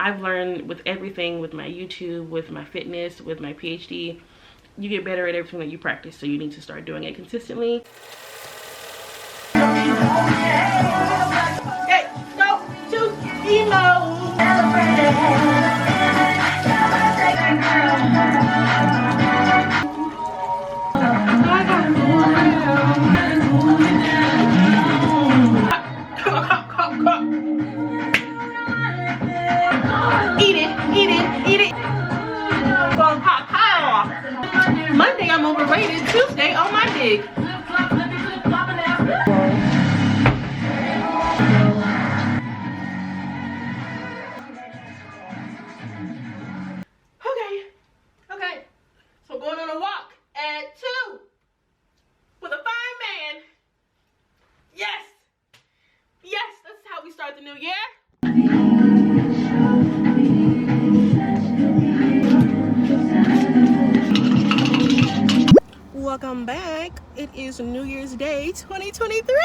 I've learned with everything, with my YouTube, with my fitness, with my PhD, you get better at everything that you practice, so you need to start doing it consistently. Okay, go to emo. Monday I'm overrated, Tuesday on my dick. Okay, so going on a walk at 2 with a fine man. Yes, that's how we start the new year. Welcome back. It is New Year's Day 2023.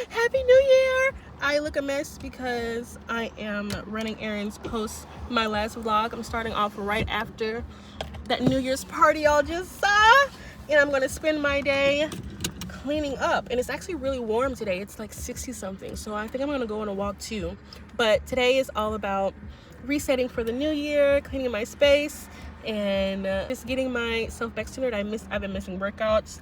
Happy New Year. I look a mess because I am running errands post my last vlog. I'm starting off right after that New Year's party y'all just saw, and I'm gonna spend my day cleaning up. And it's actually really warm today. It's like 60 something, so I think I'm gonna go on a walk too. But today is all about resetting for the new year, cleaning my space, and just getting myself back centered. I've been missing workouts.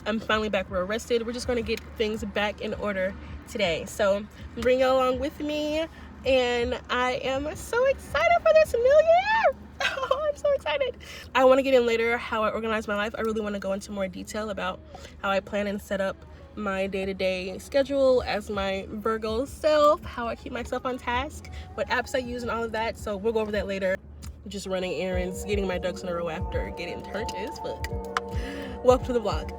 I'm finally back where rested. We're just going to get things back in order today, so bring you along with me, and I am so excited for this new year. Oh, I'm so excited. I want to get in later how I organize my life. I really want to go into more detail about how I plan and set up my day-to-day schedule as my Virgo self, how I keep myself on task, what apps I use, and all of that. So we'll go over that later. Just running errands, getting my ducks in a row after getting turned as fuck. Welcome to the vlog.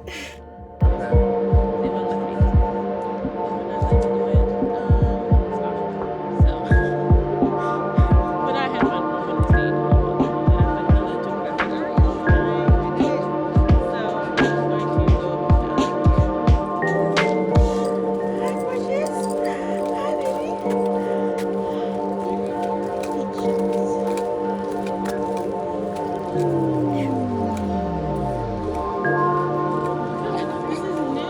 This is new.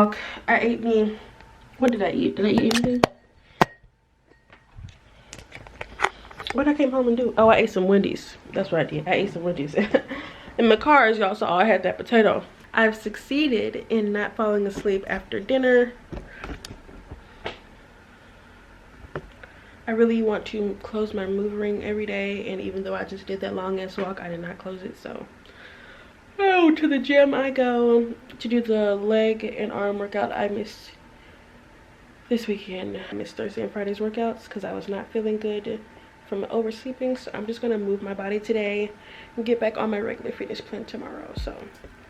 walk. I ate me, what did I eat? Did I eat anything? What I came home and do? Oh, I ate some Wendy's. That's what I did. I ate some Wendy's. In my car, as y'all saw, I had that potato. I've succeeded in not falling asleep after dinner. I really want to close my move ring every day, and even though I just did that long ass walk, I did not close it. So to the gym I go to do the leg and arm workout. I missed this weekend. I missed Thursday and Friday's workouts because I was not feeling good from oversleeping. So I'm just gonna move my body today and get back on my regular fitness plan tomorrow. So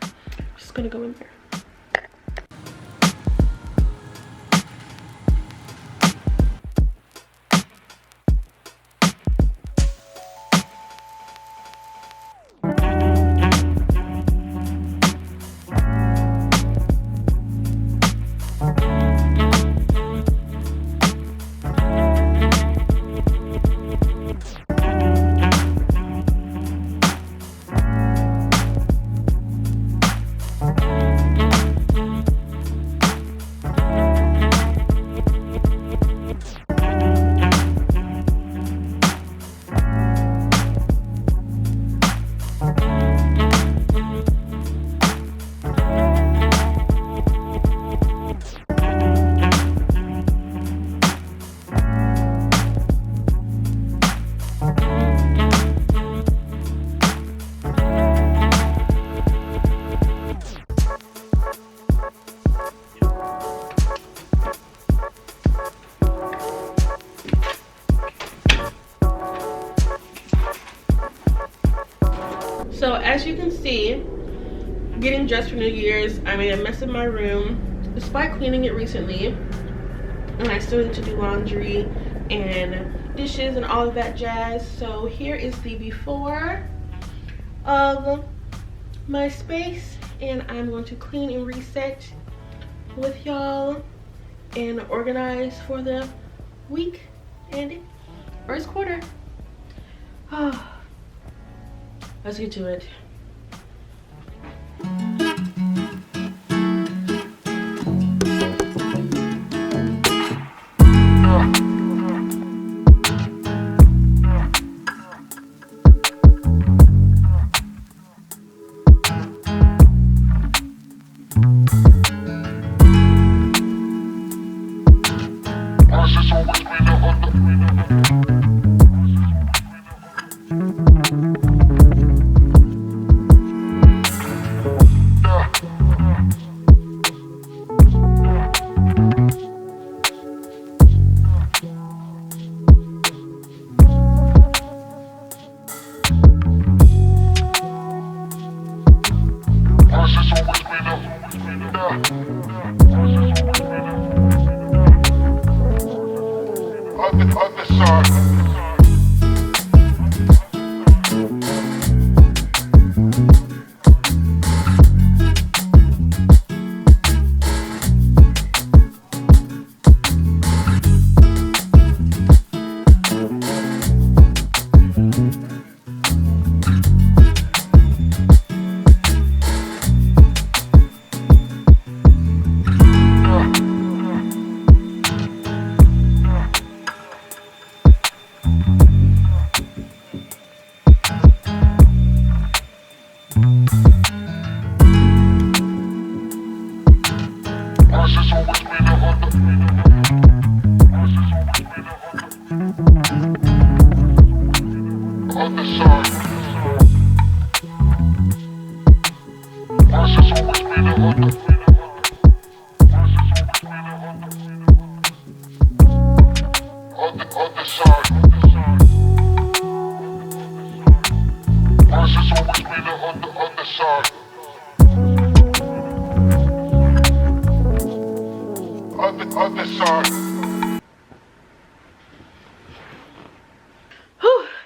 I'm just gonna go in there. So as you can see, getting dressed for New Year's, I made a mess of my room despite cleaning it recently, and I still need to do laundry and dishes and all of that jazz. So here is the before of my space, and I'm going to clean and reset with y'all and organize for the week and first quarter. Let's get to it.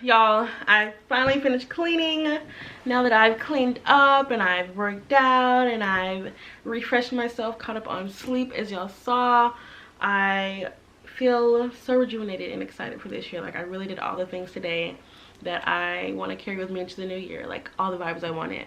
Y'all, I finally finished cleaning. Now that I've cleaned up and I've worked out and I've refreshed myself, caught up on sleep, as y'all saw, I feel so rejuvenated and excited for this year. Like, I really did all the things today that I want to carry with me into the new year, like all the vibes I wanted.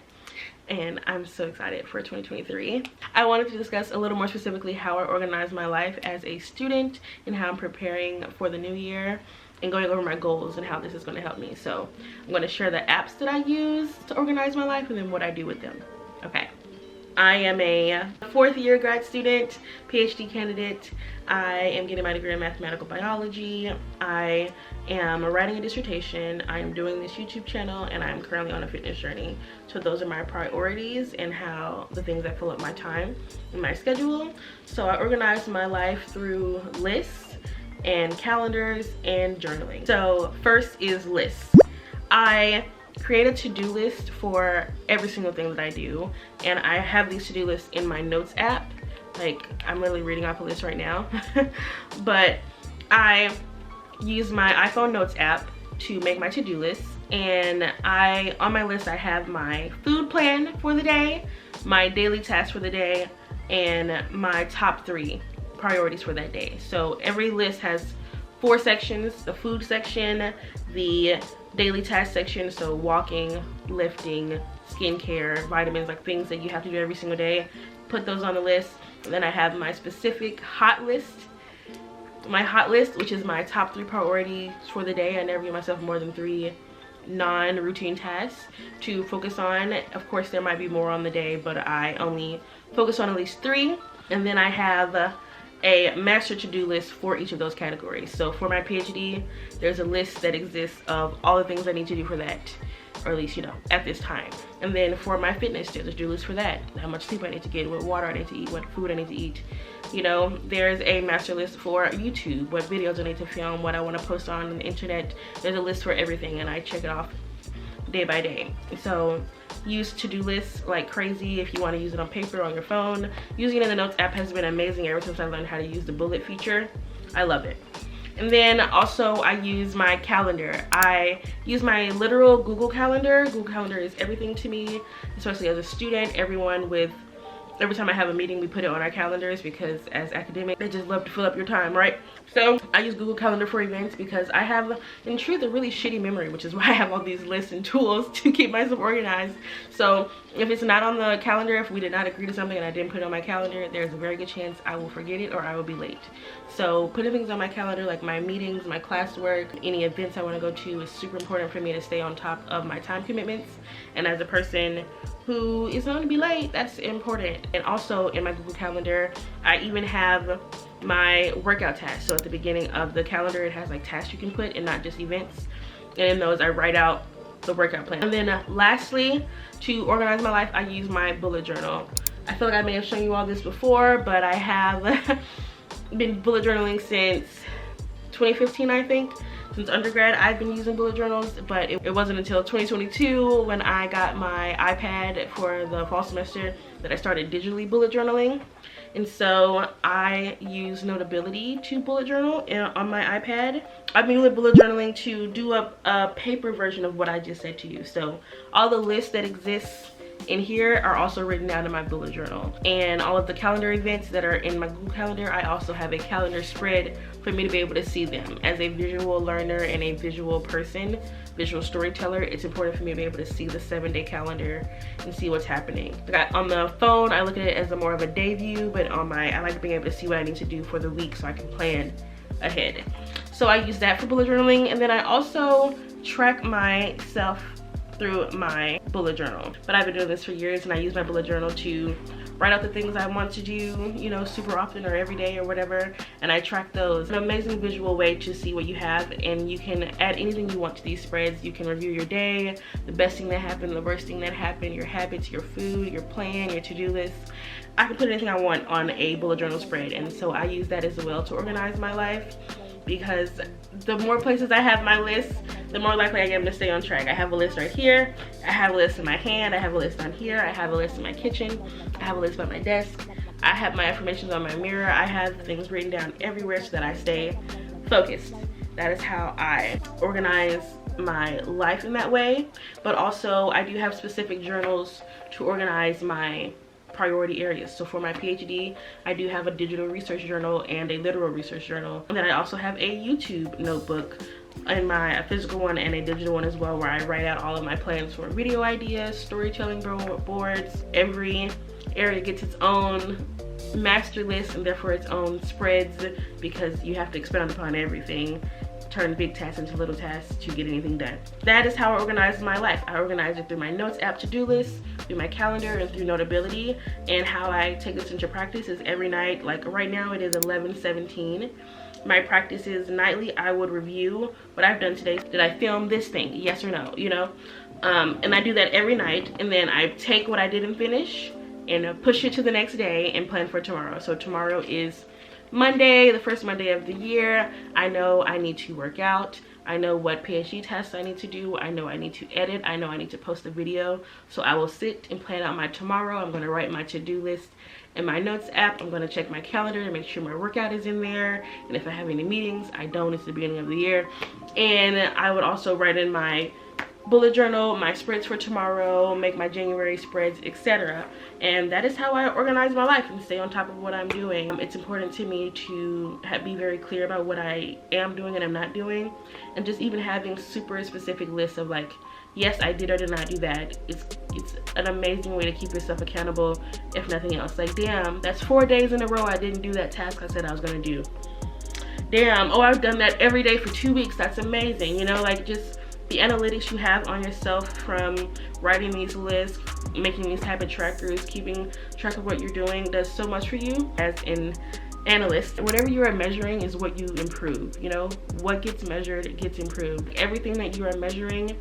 and I'm so excited for 2023. I wanted to discuss a little more specifically how I organize my life as a student and how I'm preparing for the new year and going over my goals and how this is going to help me. So I'm going to share the apps that I use to organize my life and then what I do with them. Okay. I am a 4th year grad student, PhD candidate. I am getting my degree in mathematical biology. I am writing a dissertation. I am doing this YouTube channel, and I'm currently on a fitness journey. So those are my priorities and how the things that fill up my time and my schedule. So I organize my life through lists and calendars and journaling. So first is lists. I create a to-do list for every single thing that I do, and I have these to-do lists in my notes app. Like, I'm literally reading off a list right now. But I use my iPhone notes app to make my to-do list, and on my list I have my food plan for the day, my daily tasks for the day, and my top 3 priorities for that day. So every list has 4 sections: the food section, the daily task section, so walking, lifting, skincare, vitamins, like things that you have to do every single day. Put those on the list. And then I have my specific hot list. My hot list, which is my top 3 priorities for the day. I never give myself more than 3 non-routine tasks to focus on. Of course, there might be more on the day, but I only focus on at least 3. And then I have a master to-do list for each of those categories. So for my PhD, there's a list that exists of all the things I need to do for that, or at least, you know, at this time. And then for my fitness, there's a to-do list for that: how much sleep I need to get, what water I need to eat, what food I need to eat. You know, there's a master list for YouTube, what videos I need to film, what I want to post on the internet. There's a list for everything, and I check it off day by day. So use to-do lists like crazy. If you want to use it on paper or on your phone, using it in the notes app has been amazing ever since I learned how to use the bullet feature. I love it. And then also I use my calendar. I use my literal Google Calendar. Google Calendar is everything to me, especially as a student. Every time I have a meeting, we put it on our calendars because as academics, they just love to fill up your time, right? So I use Google Calendar for events because I have, in truth, a really shitty memory, which is why I have all these lists and tools to keep myself organized. So if it's not on the calendar, if we did not agree to something and I didn't put it on my calendar, there's a very good chance I will forget it or I will be late. So putting things on my calendar, like my meetings, my classwork, any events I want to go to, is super important for me to stay on top of my time commitments. And as a person who is going to be late, that's important. And also in my Google Calendar, I even have my workout tasks. So at the beginning of the calendar, it has like tasks you can put and not just events. And in those, I write out the workout plan. And then lastly, to organize my life, I use my bullet journal. I feel like I may have shown you all this before, but I have been bullet journaling since 2015, I think. Since undergrad, I've been using bullet journals, but it wasn't until 2022 when I got my iPad for the fall semester that I started digitally bullet journaling. And so I use Notability to bullet journal on my iPad. I've been using bullet journaling to do a paper version of what I just said to you. So all the lists that exist in here are also written down in my bullet journal, and all of the calendar events that are in my Google Calendar, I also have a calendar spread for me to be able to see them. As a visual learner and a visual person, visual storyteller, it's important for me to be able to see the 7-day calendar and see what's happening. On the phone, I look at it as more of a day view, but I like being able to see what I need to do for the week so I can plan ahead. So I use that for bullet journaling, and then I also track myself through my bullet journal. But I've been doing this for years, and I use my bullet journal to write out the things I want to do, you know, super often or every day or whatever, and I track those. An amazing visual way to see what you have, and you can add anything you want to these spreads. You can review your day, the best thing that happened, the worst thing that happened, your habits, your food, your plan, your to-do list. I can put anything I want on a bullet journal spread, and so I use that as well to organize my life, because the more places I have my list, the more likely I am to stay on track. I have a list right here, I have a list in my hand, I have a list on here, I have a list in my kitchen, I have a list by my desk, I have my affirmations on my mirror, I have things written down everywhere so that I stay focused. That is how I organize my life in that way. But also I do have specific journals to organize my priority areas. So for my PhD, I do have a digital research journal and a literal research journal. And then I also have a YouTube notebook in my physical one and a digital one as well, where I write out all of my plans for video ideas, storytelling boards. Every area gets its own master list and therefore its own spreads, because you have to expound upon everything, turn big tasks into little tasks to get anything done. That is how I organize my life. I organize it through my notes app to-do list, through my calendar, and through Notability. And how I take this into practice is every night. Like right now it is 11:17. My practice is nightly. I would review what I've done today. Did I film this thing? Yes or no, you know? And I do that every night, and then I take what I didn't finish and push it to the next day and plan for tomorrow. So tomorrow is Monday, the first Monday of the year. I know I need to work out. I know what PhD tests I need to do. I know I need to edit. I know I need to post a video. So I will sit and plan out my tomorrow. I'm going to write my to-do list in my notes app. I'm going to check my calendar to make sure my workout is in there. And if I have any meetings, I don't. It's the beginning of the year. And I would also write in my bullet journal my spreads for tomorrow, make my January spreads, etc. And that is how I organize my life and stay on top of what I'm doing. It's important to me to be very clear about what I am doing and I'm not doing, and just even having super specific lists of like, yes, I did or did not do that. It's an amazing way to keep yourself accountable, if nothing else. Like, damn, that's 4 days in a row I didn't do that task I said I was gonna do. Damn, oh, I've done that every day for 2 weeks. That's amazing. You know, like, just the analytics you have on yourself from writing these lists, making these habit trackers, keeping track of what you're doing does so much for you as an analyst. Whatever you are measuring is what you improve. You know, what gets measured gets improved. Everything that you are measuring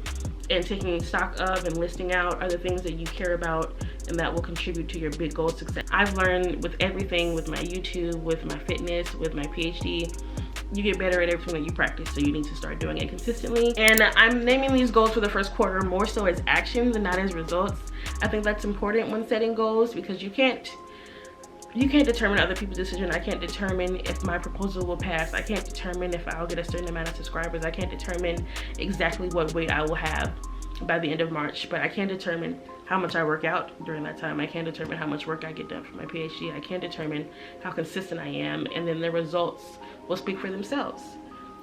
and taking stock of and listing out are the things that you care about and that will contribute to your big goal success. I've learned with everything, with my YouTube, with my fitness, with my PhD, you get better at everything that you practice, so you need to start doing it consistently. And I'm naming these goals for the first quarter more so as actions and not as results. I think that's important when setting goals, because you can't determine other people's decision. I can't determine if my proposal will pass. I can't determine if I'll get a certain amount of subscribers. I can't determine exactly what weight I will have by the end of March, but I can determine how much I work out during that time. I can determine how much work I get done for my PhD. I can determine how consistent I am, and then the results will speak for themselves.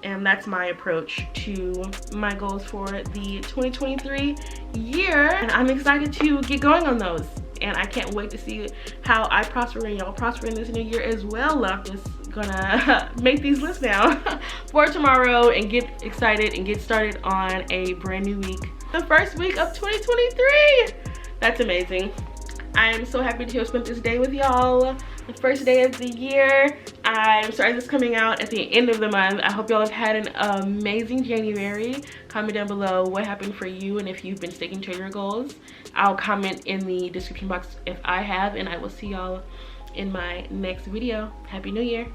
And that's my approach to my goals for the 2023 year. And I'm excited to get going on those. And I can't wait to see how I prosper and y'all prosper in this new year as well. I'm just gonna make these lists now for tomorrow and get excited and get started on a brand new week. The first week of 2023. That's amazing. I am so happy to have spent this day with y'all. The first day of the year. I'm sorry this is coming out at the end of the month. I hope y'all have had an amazing January. Comment down below what happened for you and if you've been sticking to your goals. I'll comment in the description box if I have, and I will see y'all in my next video. Happy New Year.